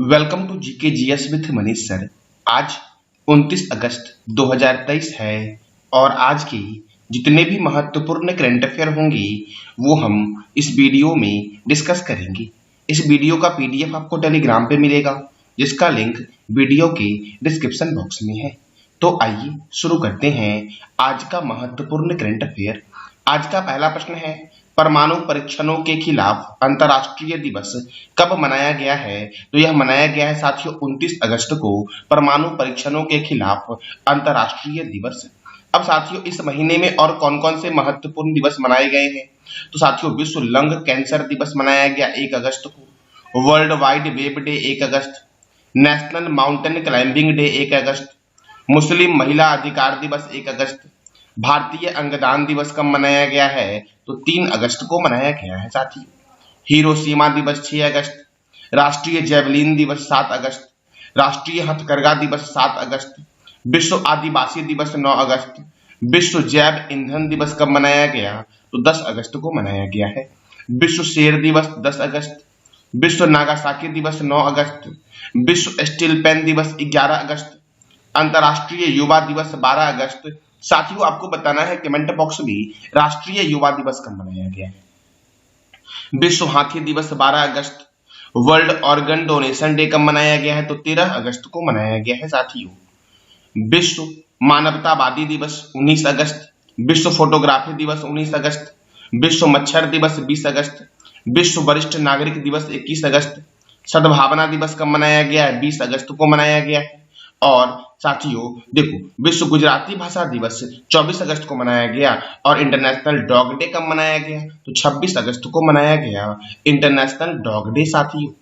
Welcome to GK GS with Manish sir. आज 29 अगस्त 2023 है और आज के जितने भी महत्वपूर्ण करंट अफेयर होंगे वो हम इस वीडियो में डिस्कस करेंगे। इस वीडियो का पीडीएफ आपको टेलीग्राम पे मिलेगा जिसका लिंक वीडियो के डिस्क्रिप्शन बॉक्स में है। तो आइए शुरू करते हैं आज का महत्वपूर्ण करंट अफेयर। आज का पहला प्रश्न है, परमाणु परीक्षणों के खिलाफ अंतर्राष्ट्रीय दिवस कब मनाया गया है? तो यह मनाया गया है साथियों 29 अगस्त को परमाणु परीक्षणों के खिलाफ अंतर्राष्ट्रीय दिवस। अब साथियों इस महीने में और कौन कौन से महत्वपूर्ण दिवस मनाए गए हैं? तो साथियों विश्व लंग कैंसर दिवस मनाया गया 1 अगस्त को, वर्ल्ड वाइड वेब डे 1 अगस्त, नेशनल माउंटेन क्लाइंबिंग डे 1 अगस्त, मुस्लिम महिला अधिकार दिवस 1 अगस्त, भारतीय अंगदान दिवस कब मनाया गया है? तो 3 अगस्त को मनाया गया है साथियों। हिरोशिमा दिवस 6 अगस्त, राष्ट्रीय जेवलिन दिवस 7 अगस्त, राष्ट्रीय हथकरघा दिवस 7 अगस्त, विश्व आदिवासी दिवस 9 अगस्त, विश्व जैव ईंधन दिवस कब मनाया गया? तो 10 अगस्त को मनाया गया है। विश्व शेर दिवस 10 अगस्त, विश्व नागासाकी दिवस 9 अगस्त, विश्व स्टील पेन दिवस 11 अगस्त, अंतर्राष्ट्रीय युवा दिवस 12 अगस्त। साथियों आपको बताना है कमेंट बॉक्स में राष्ट्रीय युवा दिवस कब मनाया गया है। विश्व हाथी दिवस 12 अगस्त, वर्ल्ड ऑर्गन डोनेशन डे कब मनाया गया है? तो 13 अगस्त को मनाया गया है साथियों। विश्व मानवतावादी दिवस 19 अगस्त, विश्व फोटोग्राफी दिवस 19 अगस्त, विश्व मच्छर दिवस 20 अगस्त, विश्व वरिष्ठ नागरिक दिवस 21 अगस्त, सद्भावना दिवस कब मनाया गया है? 20 अगस्त को मनाया गया है। और साथियों देखो विश्व गुजराती भाषा दिवस 24 अगस्त को मनाया गया और इंटरनेशनल डॉग डे कब मनाया गया? तो 26 अगस्त को मनाया गया इंटरनेशनल डॉग डे साथियों।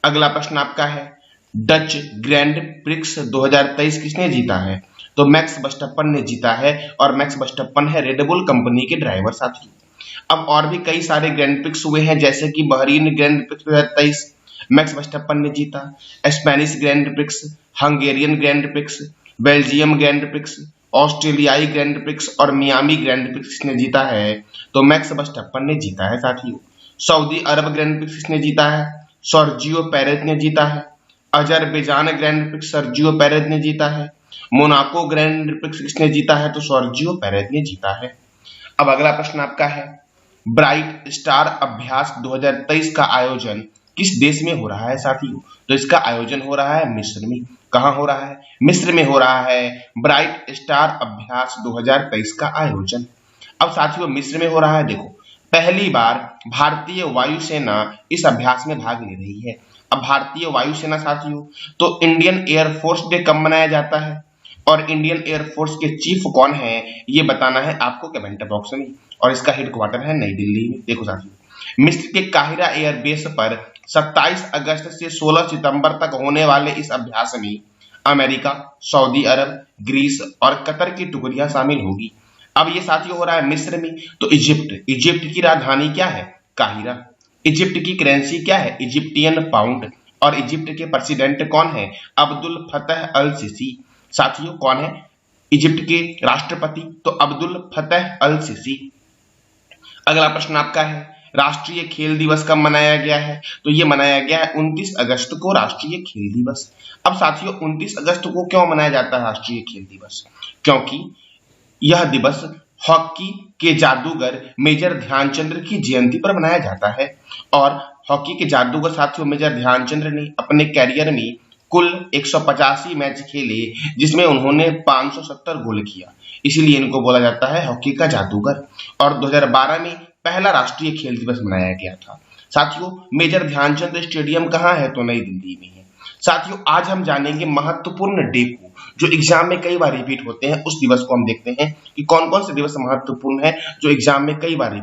अगला प्रश्न आपका है, डच ग्रैंड प्रिक्स 2023 किसने जीता है? तो मैक्स वर्स्टैपन ने जीता है और मैक्स वर्स्टैपन है रेडबुल कंपनी के ड्राइवर साथियों। अब और भी कई सारे ग्रैंड प्रिक्स हुए हैं जैसे कि Bahrain grand prix 2023 max Verstappen ने जीता, Spanish grand prix, Hungarian grand prix, Belgium grand prix, ऑस्ट्रेलियाई ग्रैंड प्रिक्स और मियामी ग्रैंड प्रिक्स ने जीता है? तो मैक्स वर्स्टैपन ने जीता है साथियों। सऊदी अरब ग्रैंड प्रिक्स ने जीता है, सर्जियो पेरेज ने जीता है। Azerbaijan grand prix Sergio Perez ने जीता है। मोनाको ग्रैंड प्रिक्स किसने जीता है? तो सर्जियो पेरेज ने जीता है। अब अगला प्रश्न आपका है, ब्राइट स्टार अभ्यास 2023 का आयोजन किस देश में हो रहा है साथियों? तो इसका आयोजन हो रहा है मिस्र में। कहां हो रहा है? मिस्र में हो रहा है ब्राइट स्टार अभ्यास 2023 का आयोजन। अब साथियों मिस्र में हो रहा है, देखो पहली बार भारतीय वायुसेना इस अभ्यास में भाग ले रही है। अब भारतीय वायुसेना साथियों, तो इंडियन एयरफोर्स डे कब मनाया जाता है और इंडियन एयरफोर्स के चीफ कौन है ये बताना है आपको कमेंट बॉक्स में, और इसका हेडक्वार्टर है नई दिल्ली में। देखो साथियों मिस्र के काहिरा एयरबेस पर 27 अगस्त से 16 सितंबर तक होने वाले इस अभ्यास में अमेरिका, सऊदी अरब, ग्रीस और कतर की टुकड़ियां शामिल होगी। अब ये साथियों हो रहा है मिस्र में। तो इजिप्ट की राजधानी क्या है? काहिरा। इजिप्ट की करेंसी क्या है? Egyptian pound. और इजिप्ट के प्रेसिडेंट कौन है? अब्दुल फतह अल सीसी। साथियों कौन है इजिप्ट के राष्ट्रपति? तो अब्दुल फतह अल सीसी। अगला प्रश्न आपका है, राष्ट्रीय खेल दिवस कब मनाया गया है? तो ये मनाया गया है 29 अगस्त को राष्ट्रीय खेल दिवस। अब साथियों 29 अगस्त को क्यों मनाया जाता है राष्ट्रीय खेल दिवस? क्योंकि यह दिवस हॉकी के जादूगर मेजर ध्यानचंद्र की जयंती पर मनाया जाता है। और हॉकी के जादूगर साथियों मेजर ध्यानचंद्र ने अपने कैरियर में कुल 185 मैच खेले जिसमें उन्होंने 570 गोल किया, इसीलिए इनको बोला जाता है हॉकी का जादूगर। और 2012 में पहला राष्ट्रीय खेल दिवस मनाया गया था। साथियों मेजर ध्यानचंद स्टेडियम कहाँ है? तो नई दिल्ली में है। साथियों आज हम जानेंगे महत्वपूर्ण डे को जो एग्जाम में कई बार रिपीट होते हैं, उस दिवस को हम देखते हैं कि कौन कौन से दिवस महत्वपूर्ण है जो एग्जाम में कई बार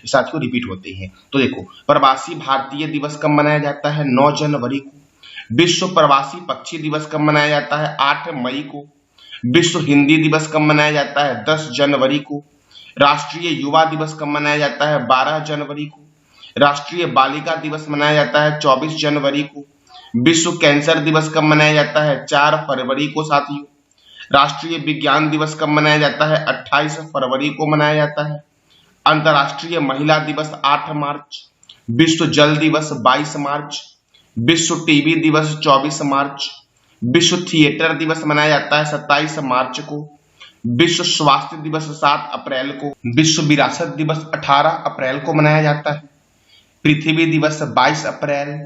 साथियों रिपीट होते हैं। तो देखो प्रवासी भारतीय दिवस कब मनाया जाता है? 9 जनवरी को। विश्व प्रवासी पक्षी दिवस कब मनाया जाता है? 8 मई को। विश्व हिंदी दिवस कब मनाया जाता है? 10 जनवरी को। राष्ट्रीय युवा दिवस कब मनाया जाता है? 12 जनवरी को। राष्ट्रीय बालिका दिवस मनाया जाता है 24 जनवरी को। विश्व कैंसर दिवस कब मनाया जाता है? 4 फरवरी को साथियों। राष्ट्रीय विज्ञान दिवस कब मनाया जाता है? 28 फरवरी को मनाया जाता है। अंतर्राष्ट्रीय महिला दिवस 8 मार्च। विश्व जल दिवस 22 मार्च। विश्व टीबी दिवस 24 मार्च, विश्व थिएटर दिवस मनाया जाता है 27 मार्च को, विश्व स्वास्थ्य दिवस 7 अप्रैल को, विश्व विरासत दिवस 18 अप्रैल को मनाया जाता है, पृथ्वी दिवस 22 अप्रैल,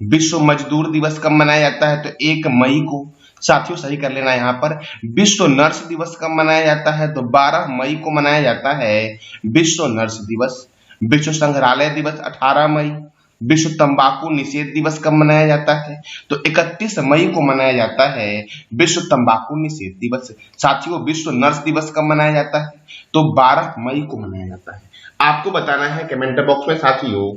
विश्व मजदूर दिवस कब मनाया जाता है तो 1 मई को। साथियों सही कर लेना यहाँ पर। विश्व नर्स दिवस कब मनाया जाता है तो 12 मई को मनाया जाता है विश्व नर्स दिवस। विश्व संग्रहालय दिवस 18 मई। विश्व तंबाकू निषेध दिवस कब मनाया जाता है तो 31 मई को मनाया जाता है विश्व तंबाकू निषेध दिवस। साथियों विश्व नर्स दिवस कब मनाया जाता है तो 12 मई को मनाया जाता है। आपको बताना है कमेंट बॉक्स में साथियों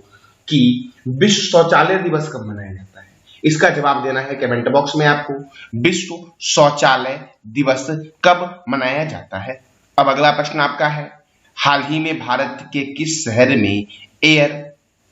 कि विश्व शौचालय दिवस कब मनाया जाता है। इसका जवाब देना है कमेंट बॉक्स में आपको। विश्व शौचालय दिवस कब मनाया जाता है। अब अगला प्रश्न आपका है, हाल ही में भारत के किस शहर में air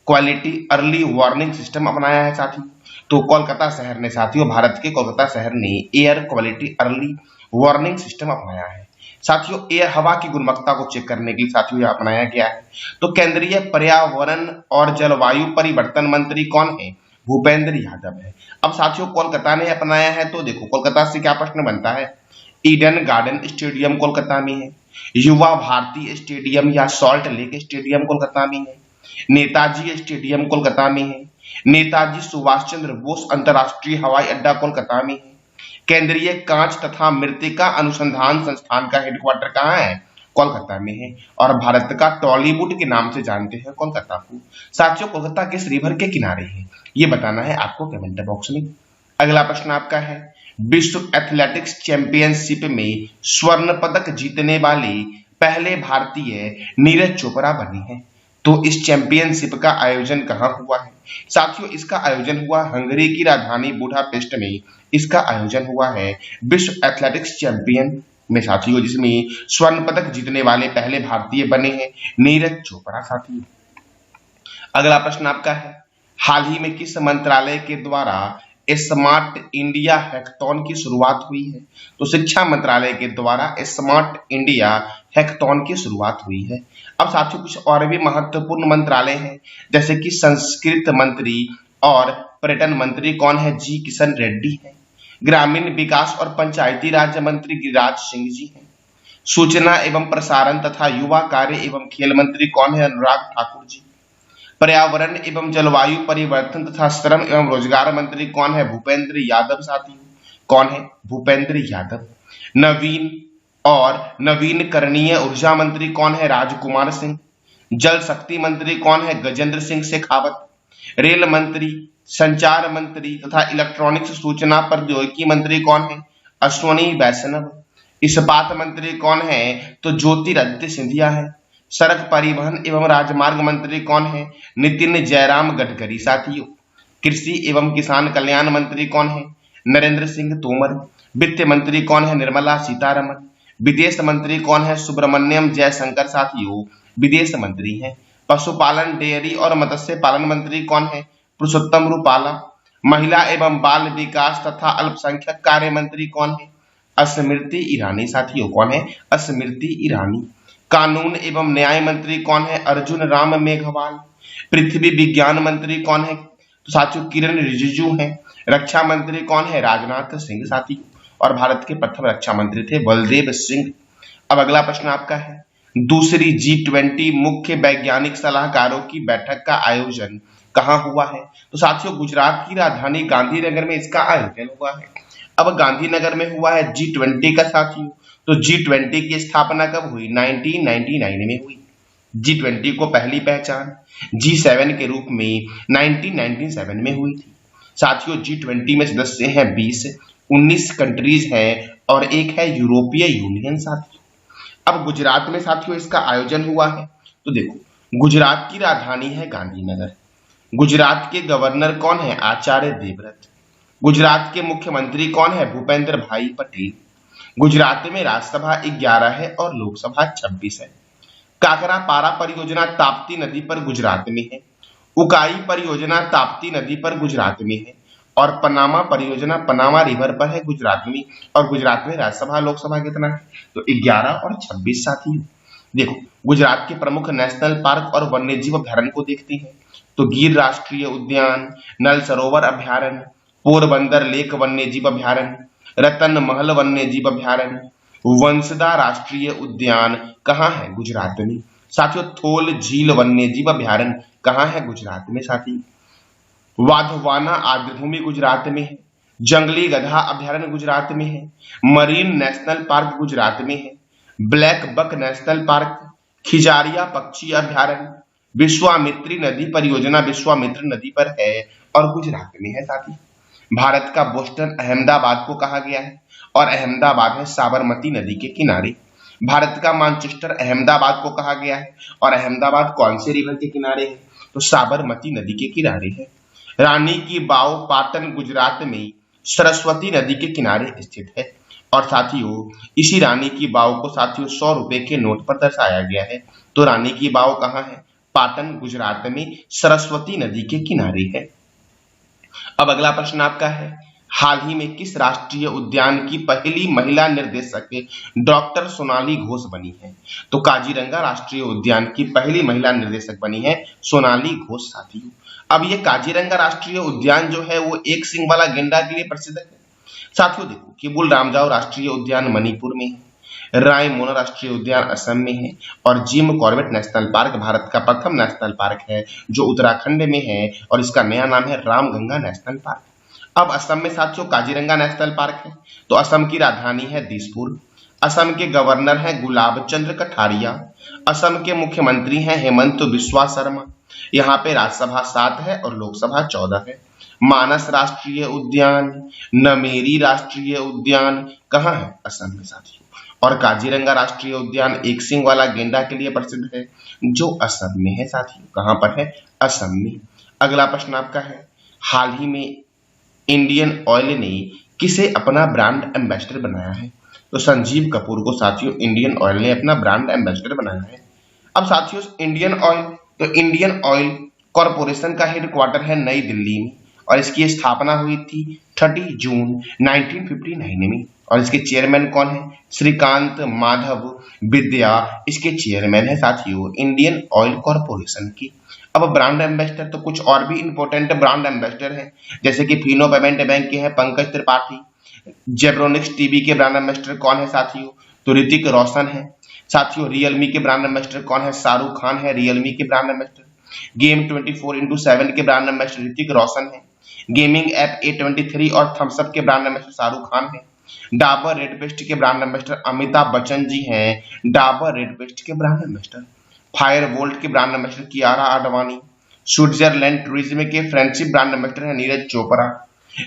quality early warning system अपनाया है साथियों तो कोलकाता शहर ने, साथियों भारत के कोलकाता शहर ने air quality early warning system अपनाया है। साथियों एयर हवा की गुणवत्ता को चेक करने के लिए साथियों यह अपनाया गया है। तो केंद्रीय पर्यावरण और जलवायु परिवर्तन मंत्री कौन है, भूपेंद्र यादव है। अब साथियों कोलकाता ने अपनाया है तो देखो कोलकाता से क्या प्रश्न बनता है। ईडन गार्डन स्टेडियम कोलकाता में है, युवा भारती स्टेडियम या सॉल्ट लेक स्टेडियम कोलकाता में है, नेताजी स्टेडियम कोलकाता में है, नेताजी सुभाष चंद्र बोस अंतरराष्ट्रीय हवाई अड्डा कोलकाता में है, केंद्रीय कांच तथा मृत्तिका अनुसंधान संस्थान का हेडक्वार्टर कहाँ है, कोलकाता में है, और भारत का टॉलीवुड के नाम से जानते हैं कोलकाता को। साथियों कोलकाता किस रिवर के किनारे है ये बताना है आपको कमेंट बॉक्स में। अगला प्रश्न आपका है, विश्व एथलेटिक्स चैंपियनशिप में स्वर्ण पदक जीतने वाले पहले भारतीय नीरज चोपड़ा बने हैं। तो इस चैंपियनशिप का आयोजन कहाँ हुआ है। साथियों इसका आयोजन हुआ हंगरी की राजधानी बुडापेस्ट में। इसका आयोजन हुआ है विश्व एथलेटिक्स चैंपियन में साथियों, जिसमें स्वर्ण पदक जीतने वाले पहले भारतीय बने हैं नीरज चोपड़ा साथियों। अगला प्रश्न आपका है, हाल ही में किस मंत्रालय के द्वारा स्मार्ट इंडिया हैकाथॉन की शुरुआत हुई है तो शिक्षा मंत्रालय के द्वारा स्मार्ट इंडिया हैकाथॉन की शुरुआत हुई है। अब साथियों कुछ और भी महत्वपूर्ण मंत्रालय हैं, जैसे कि संस्कृत मंत्री और पर्यटन मंत्री कौन है, जी किशन रेड्डी है। ग्रामीण विकास और पंचायती राज मंत्री गिरिराज सिंह जी हैं। सूचना एवं प्रसारण तथा युवा कार्य एवं खेल मंत्री कौन है, अनुराग ठाकुर जी। पर्यावरण एवं जलवायु परिवर्तन तथा श्रम एवं रोजगार मंत्री कौन है, भूपेंद्र यादव साथियों। कौन है, भूपेंद्र यादव। नवीन और नवीनकरणीय ऊर्जा मंत्री कौन है, राजकुमार सिंह। जल शक्ति मंत्री कौन है, गजेंद्र सिंह शेखावत। रेल मंत्री, संचार मंत्री तथा इलेक्ट्रॉनिक्स सूचना प्रौद्योगिकी मंत्री कौन है, अश्वनी वैष्णव। इस्पात मंत्री कौन है तो ज्योतिरादित्य सिंधिया है। सड़क परिवहन एवं राजमार्ग मंत्री कौन है, नितिन जयराम गडकरी साथियों। कृषि एवं किसान कल्याण मंत्री कौन है, नरेंद्र सिंह तोमर। वित्त मंत्री कौन है, निर्मला सीतारमण। विदेश मंत्री कौन है, सुब्रमण्यम जयशंकर साथियों विदेश मंत्री हैं। पशुपालन, डेयरी और मत्स्य पालन मंत्री कौन है, पुरुषोत्तम रूपाला। महिला एवं बाल विकास तथा अल्पसंख्यक कार्य मंत्री कौन है, स्मृति ईरानी साथियों। कौन है, स्मृति ईरानी। कानून एवं न्याय मंत्री कौन है, अर्जुन राम मेघवाल। पृथ्वी विज्ञान मंत्री कौन है तो साथियों किरण रिजिजू हैं। रक्षा मंत्री कौन है, राजनाथ सिंह साथियों, और भारत के प्रथम रक्षा मंत्री थे बलदेव सिंह। अब अगला प्रश्न आपका है, दूसरी G20 मुख्य वैज्ञानिक सलाहकारों की बैठक का आयोजन कहाँ हुआ है तो साथियों गुजरात की राजधानी गांधीनगर में इसका आयोजन हुआ है। अब गांधीनगर में हुआ है G20 का साथियों। तो G20 की स्थापना कब हुई, 1999 में हुई। G20 को पहली पहचान G7 के रूप में 1997 में हुई थी। साथियों G20 में सदस्य हैं 20, 19 कंट्रीज हैं और एक है यूरोपीय यूनियन साथियों। अब गुजरात में साथियों इसका आयोजन हुआ है। तो देखो गुजरात की राजधानी है गांधीनगर। गुजरात के गवर्नर कौन है, आचार्य देवव्रत। गुजरात के मुख्यमंत्री कौन है, भूपेंद्र भाई पटेल। गुजरात में राज्यसभा 11 है और लोकसभा 26 है। काकरा पारा परियोजना ताप्ती नदी पर गुजरात में है। उकाई परियोजना ताप्ती नदी पर गुजरात में है और पनामा परियोजना पनामा रिवर पर है गुजरात में। और गुजरात में राज्यसभा लोकसभा कितना है तो 11 और 26 साथियों। देखो गुजरात के प्रमुख नेशनल पार्क और वन्यजीव अभ्यारण्य को देखते हैं। तो गिर राष्ट्रीय उद्यान, नल सरोवर अभ्यारण्य, पोरबंदर लेक वन्यजीव अभ्यारण्य, रतन महल वन्यजीव अभ्यारण्य, वंसदा राष्ट्रीय उद्यान कहाँ है? गुजरात में। साथियों थोल झील वन्यजीव अभ्यारण्य कहाँ है? गुजरात में। साथी वाधवाना आर्द्रभूमि गुजरात में है। जंगली गधा अभ्यारण्य गुजरात में है। मरीन नेशनल पार्क गुजरात में है। ब्लैक बक नेशनल पार्क, खिजारिया पक्षी अभ्यारण्य, विश्वामित्री नदी परियोजना विश्वामित्री नदी पर है और गुजरात में है। साथी भारत का बोस्टन अहमदाबाद को कहा गया है और अहमदाबाद है साबरमती नदी के किनारे। भारत का मैनचेस्टर अहमदाबाद को कहा गया है और अहमदाबाद कौन से रिवर के किनारे है? तो साबरमती नदी के किनारे है। रानी की वाव पाटन गुजरात में सरस्वती नदी के किनारे स्थित है और साथियों इसी रानी की वाव को साथियों 100 रुपए के नोट पर दर्शाया गया है। तो रानी की वाव कहाँ है? पाटन गुजरात में सरस्वती नदी के किनारे है। अब अगला प्रश्न आपका है, हाल ही में किस राष्ट्रीय उद्यान की पहली महिला निर्देशक डॉक्टर सोनाली घोष बनी है? तो काजीरंगा राष्ट्रीय उद्यान की पहली महिला निर्देशक बनी है सोनाली घोष। साथियों अब ये काजीरंगा राष्ट्रीय उद्यान जो है वो एक सींग वाला गेंडा के लिए प्रसिद्ध है। साथियों देखो किबुल लामजाओ राष्ट्रीय उद्यान मणिपुर में है, रायमोना राष्ट्रीय उद्यान असम में है और Jim Corbett national park Bharat का प्रथम नेशनल पार्क है जो उत्तराखंड में है और इसका नया नाम है रामगंगा नेशनल पार्क। अब असम में साथियों काजीरंगा नेशनल पार्क है तो असम की राजधानी है दिसपुर। असम के गवर्नर हैं गुलाब चंद्र कटारिया। असम के मुख्यमंत्री हैं हेमंत बिस्वा शर्मा। यहाँ पे राज्यसभा 7 है और लोकसभा 14 है। मानस राष्ट्रीय उद्यान, नमेरी राष्ट्रीय उद्यान कहाँ है? असम में। साथियों और काजीरंगा राष्ट्रीय उद्यान एक सींग वाला गेंडा के लिए प्रसिद्ध है जो असम में है। साथियों कहाँ पर है? असम में। अगला प्रश्न आपका है, हाल ही में इंडियन ऑयल ने किसे अपना ब्रांड एम्बेसडर बनाया है? तो संजीव कपूर को साथियों इंडियन ऑयल ने अपना ब्रांड एम्बेसडर बनाया है। अब साथियों इंडियन ऑयल, तो इंडियन ऑयल कॉरपोरेशन का हेडक्वार्टर है नई दिल्ली में और इसकी स्थापना हुई थी 30 जून 1959 में और इसके चेयरमैन कौन है? श्रीकांत माधव विद्या इसके चेयरमैन है। साथियों इंडियन ऑयल कॉरपोरेशन की। अब ब्रांड एम्बेसडर तो कुछ और भी इंपॉर्टेंट ब्रांड एम्बेसडर हैं जैसे कि फिनो पेमेंट बैंक के हैं पंकज त्रिपाठी। जेब्रोनिक्स टीवी के ब्रांड एम्बेसडर कौन है? साथियों तो ऋतिक रोशन है। साथियों रियलमी के ब्रांड एम्बेसडर कौन है? शाहरुख खान है रियलमी के ब्रांड एम्बेसडर। गेम 24x7 के ब्रांड एम्बेसडर ऋतिक रोशन है। गेमिंग ऐप A23 और थम्सअप के ब्रांड एम्बेसडर शाहरुख खान है। डाबर रेड पेस्ट के ब्रांड एम्बेसडर अमिताभ बच्चन जी हैं। डाबर रेड पेस्ट के ब्रांड एम्बेसडर। फायरवोल्ट के brand ambassador Kiara Advani. Switzerland tourism के फ्रेंडशिप ब्रांड एम्बेसडर है नीरज चोपड़ा।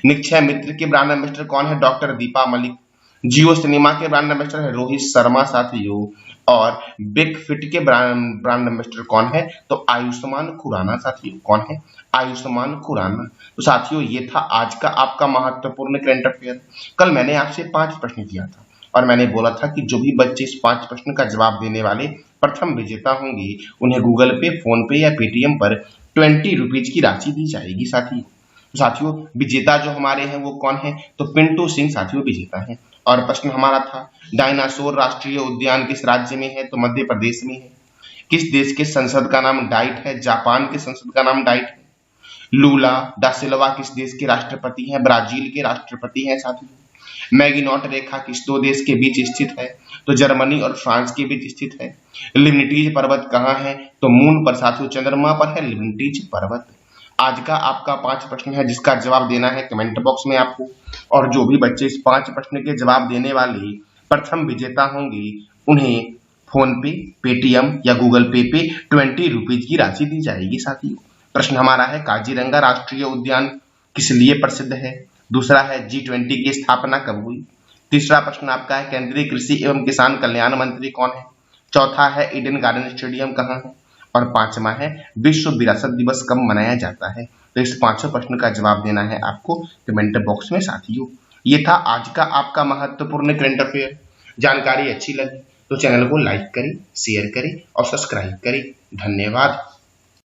निक्षय मित्र के ब्रांड एम्बेसडर कौन है? डॉक्टर दीपा मलिक। जियो सिनेमा के ब्रांड एम्बेसडर है रोहित शर्मा। साथियों और बिग फिट के ब्रांड एम्बेसडर कौन है? तो आयुष्मान खुराना। साथियों कौन है? आयुष्मान खुराना। तो साथियों ये था आज का आपका महत्वपूर्ण करंट अफेयर। कल मैंने आपसे 5 प्रश्न किया था और मैंने बोला था कि जो भी बच्चे इस 5 प्रश्न का जवाब देने वाले प्रथम विजेता होंगे उन्हें गूगल पे, फोन पे या पेटीएम पर 20 रुपीज की राशि दी जाएगी। साथियों विजेता जो हमारे हैं वो कौन है? तो पिंटू सिंह साथियों विजेता है। और प्रश्न हमारा था डायनासोर राष्ट्रीय उद्यान किस राज्य में है? तो मध्य प्रदेश में है। किस देश के संसद का नाम डाइट है? जापान के संसद का नाम डाइट है। लूला दा सिल्वा किस देश के राष्ट्रपति हैं? ब्राजील के राष्ट्रपति हैं। साथियों मैगिनॉट रेखा किस 2 देश के बीच स्थित है? तो जर्मनी और फ्रांस के बीच स्थित है। लिबनिटीज पर्वत कहाँ है? तो मून पर। साथियों चंद्रमा पर है लिबनिटीज पर्वत। आज का आपका 5 प्रश्न है जिसका जवाब देना है कमेंट बॉक्स में आपको और जो भी बच्चे इस 5 प्रश्न के जवाब देने वाले प्रथम विजेता होंगे उन्हें फोन पे, पेटीएम या गूगल पे 20 रुपीज की राशि दी जाएगी। साथियों प्रश्न हमारा है काजीरंगा राष्ट्रीय उद्यान किस लिए प्रसिद्ध है? दूसरा है G20 की स्थापना कब हुई? तीसरा प्रश्न आपका है केंद्रीय कृषि एवं किसान कल्याण मंत्री कौन है? चौथा है ईडन गार्डन स्टेडियम कहाँ है? और 5वां है विश्व विरासत दिवस कब मनाया जाता है? तो इस 5 प्रश्न का जवाब देना है आपको कमेंट बॉक्स में। साथियों ये था आज का आपका महत्वपूर्ण करंट अफेयर। जानकारी अच्छी लगी तो चैनल को लाइक करें, शेयर करें और सब्सक्राइब करें। धन्यवाद।